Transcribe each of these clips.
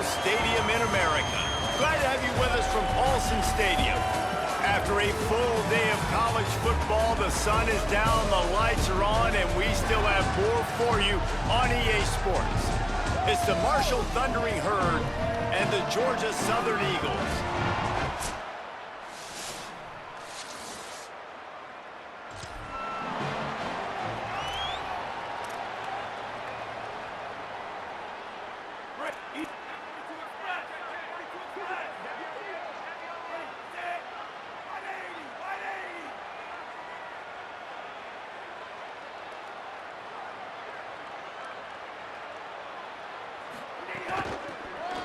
stadium in America. Glad to have you with us from Paulson Stadium. After a full day of college football, the sun is down, the lights are on, and we still have more for you on EA Sports. It's the Marshall Thundering Herd and the Georgia Southern Eagles.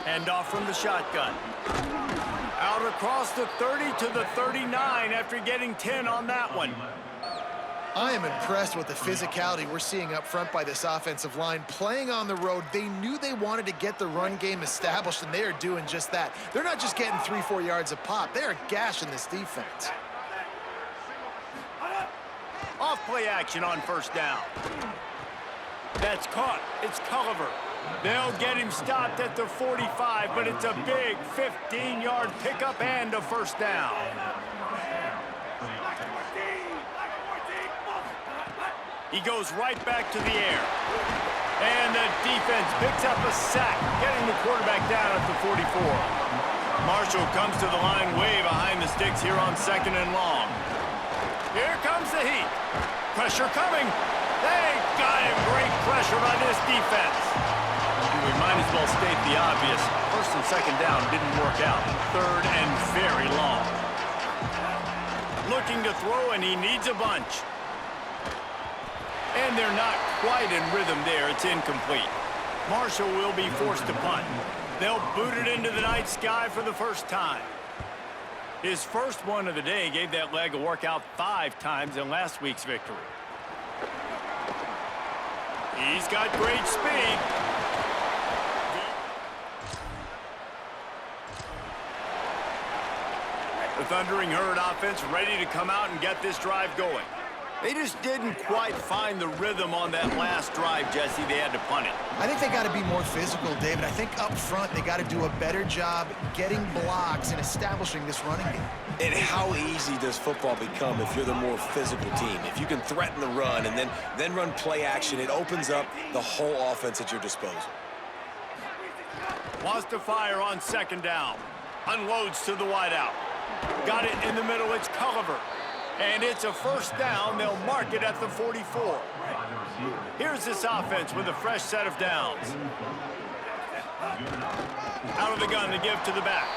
Hand off from the shotgun. Out across the 30 to the 39 after getting 10 on that one. I am impressed with the physicality we're seeing up front by this offensive line. Playing on the road, they knew they wanted to get the run game established, and they are doing just that. They're not just getting 3-4 yards a pop. They are gashing this defense. Off play action on first down. That's caught. It's Culliver. They'll get him stopped at the 45, but it's a big 15-yard pickup and a first down. He goes right back to the air. And the defense picks up a sack, getting the quarterback down at the 44. Marshall comes to the line way behind the sticks here on 2nd and long. Here comes the heat. Pressure coming. They got him. Great pressure by this defense. We might as well state the obvious. 1st and 2nd down didn't work out. 3rd and very long. Looking to throw, and he needs a bunch. And they're not quite in rhythm there. It's incomplete. Marshall will be forced to punt. They'll boot it into the night sky for the first time. His first one of the day gave that leg a workout 5 times in last week's victory. He's got great speed. The Thundering Herd offense ready to come out and get this drive going. They just didn't quite find the rhythm on that last drive, Jesse. They had to punt it. I think they got to be more physical, David. I think up front they got to do a better job getting blocks and establishing this running game. And how easy does football become if you're the more physical team? If you can threaten the run and then run play action, it opens up the whole offense at your disposal. Wants to fire on 2nd down. Unloads to the wideout. Got it in the middle. It's Culliver. And it's a first down. They'll mark it at the 44. Here's this offense with a fresh set of downs. Out of the gun to give to the back.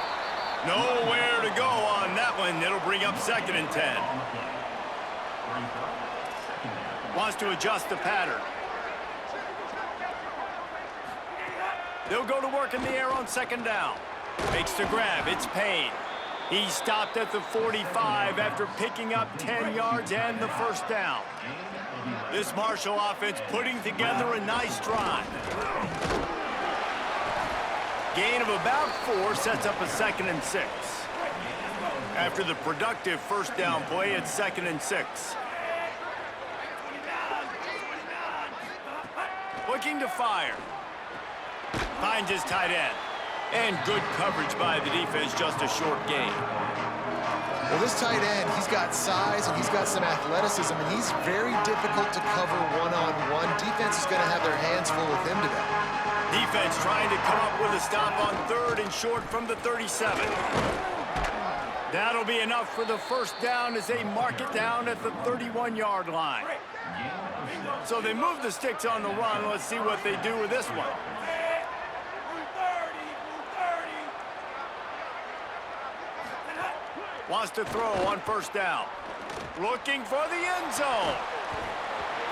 Nowhere to go on that one. It'll bring up 2nd and 10. Wants to adjust the pattern. They'll go to work in the air on 2nd down. Makes the grab. It's Payne. He stopped at the 45 after picking up 10 yards and the first down. This Marshall offense putting together a nice drive. Gain of about 4 sets up a 2nd and 6. After the productive first down play, it's 2nd and 6. Looking to fire. Finds his tight end. And good coverage by the defense, just a short gain. Well, this tight end, he's got size and he's got some athleticism, and he's very difficult to cover one-on-one. Defense is going to have their hands full with him today. Defense trying to come up with a stop on 3rd and short from the 37. That'll be enough for the first down as they mark it down at the 31-yard line. So they move the sticks on the run. Let's see what they do with this one. Wants to throw on first down. Looking for the end zone.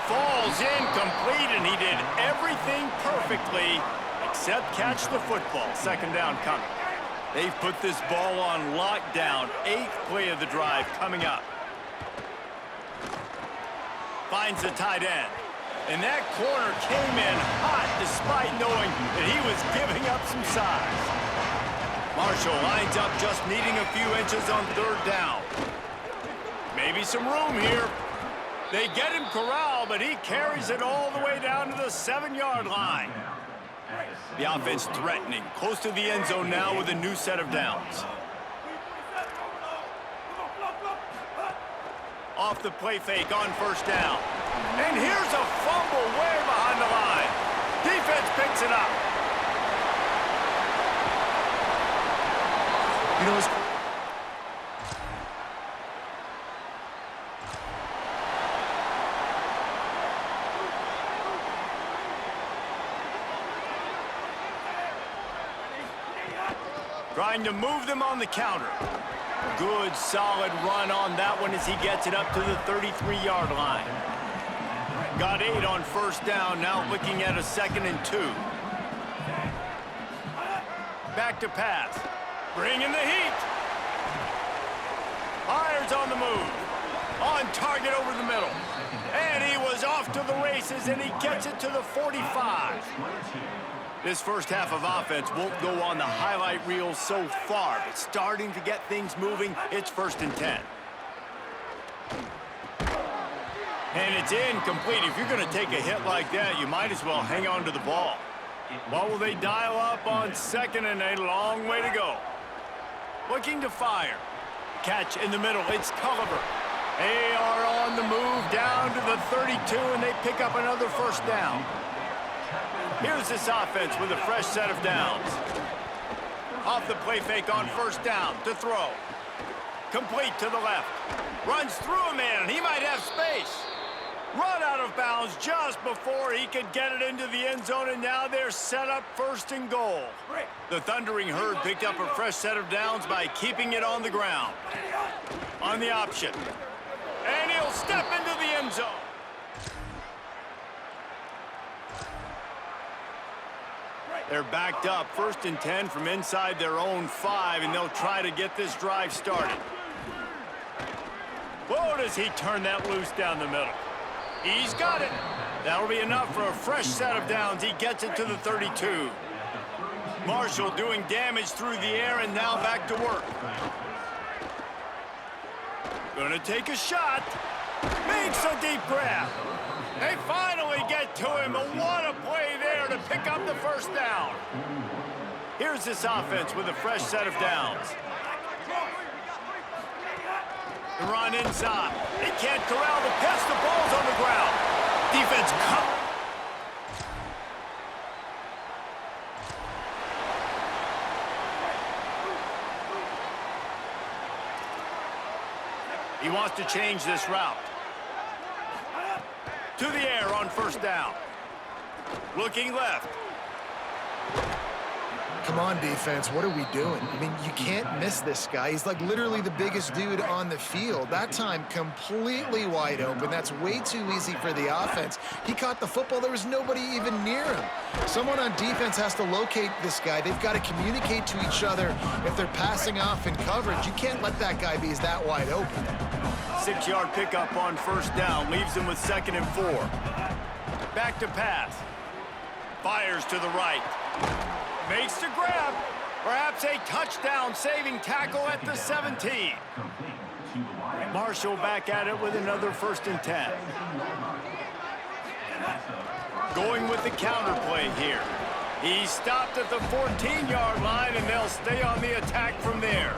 Falls incomplete, and he did everything perfectly except catch the football. 2nd down coming. They've put this ball on lockdown. 8th play of the drive coming up. Finds the tight end. And that corner came in hot despite knowing that he was giving up some size. Marshall lines up just needing a few inches on 3rd down. Maybe some room here. They get him corralled, but he carries it all the way down to the 7-yard line. The offense threatening, close to the end zone now with a new set of downs. Off the play fake on first down. And here's a fumble way behind the line. Defense picks it up. You know, trying to move them on the counter. Good, solid run on that one as he gets it up to the 33-yard line. Got 8 on first down, now looking at a 2nd and 2. Back to pass. Bringing the heat. Fires on the move. On target over the middle. And he was off to the races, and he gets it to the 45. This first half of offense won't go on the highlight reel so far, but starting to get things moving. It's 1st and 10. And it's incomplete. If you're going to take a hit like that, you might as well hang on to the ball. What will they dial up on 2nd and 8? A long way to go. Looking to fire. Catch in the middle. It's Culliver. They are on the move down to the 32, and they pick up another first down. Here's this offense with a fresh set of downs. Off the play fake on first down to throw. Complete to the left. Runs through a man. He might have space. Run out of bounds just before he could get it into the end zone, and now they're set up 1st and goal. The Thundering Herd picked up a fresh set of downs by keeping it on the ground. On the option. And he'll step into the end zone. They're backed up 1st and 10 from inside their own 5, and they'll try to get this drive started. Whoa, does he turn that loose down the middle? He's got it. That'll be enough for a fresh set of downs. He gets it to the 32. Marshall doing damage through the air, and now back to work. Gonna take a shot. Makes a deep grab. They finally get to him, but what a play there to pick up the first down. Here's this offense with a fresh set of downs. The run inside. They can't corral the pitch. The ball's on the ground. Defense cut. He wants to change this route. To the air on first down. Looking left. come on, defense, what are we doing? I mean, you can't miss this guy. He's like literally the biggest dude on the field. That time, completely wide open. That's way too easy for the offense. He caught the football. There was nobody even near him. Someone on defense has to locate this guy. They've got to communicate to each other if they're passing off in coverage. You can't let that guy be that wide open. 6-yard pickup on first down. Leaves him with 2nd and 4. Back to pass. Fires to the right. Makes the grab. Perhaps a touchdown-saving tackle at the 17. Marshall back at it with another 1st and 10. Going with the counter play here. He stopped at the 14-yard line, and they'll stay on the attack from there.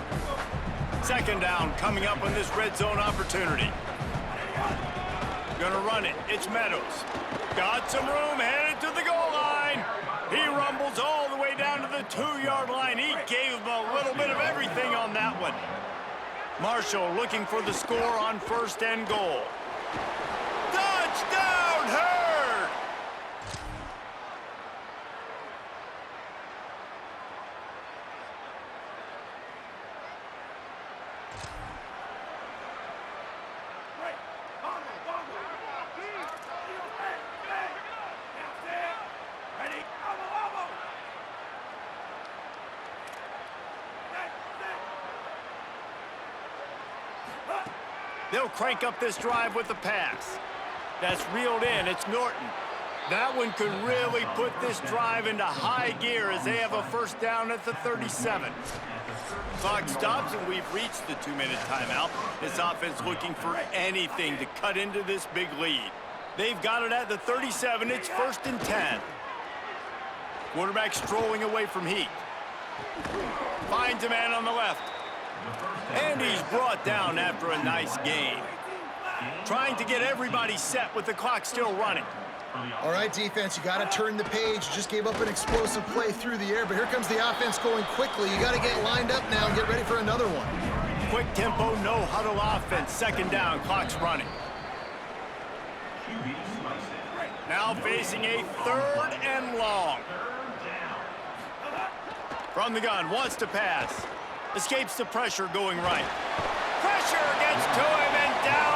2nd down coming up on this red zone opportunity. Gonna run it. It's Meadows. Got some room, headed to the goal line. He rumbles all the way down to the 2-yard line. He gave him a little bit of everything on that one. Marshall looking for the score on 1st and goal. Touchdown, Herd! They'll crank up this drive with the pass. That's reeled in. It's Norton. That one could really put this drive into high gear as they have a 1st down at the 37. Clock stops, and we've reached the 2-minute timeout. This offense looking for anything to cut into this big lead. They've got it at the 37. It's 1st and 10. Quarterback strolling away from heat. Finds a man on the left. And he's brought down after a nice gain. Trying to get everybody set with the clock still running. All right, defense, you got to turn the page. You just gave up an explosive play through the air, but here comes the offense going quickly. You got to get lined up now and get ready for another one. Quick tempo, no huddle offense. Second down, clock's running. Now facing a 3rd and long. From the gun, wants to pass. Escapes the pressure going right. Pressure gets to him and down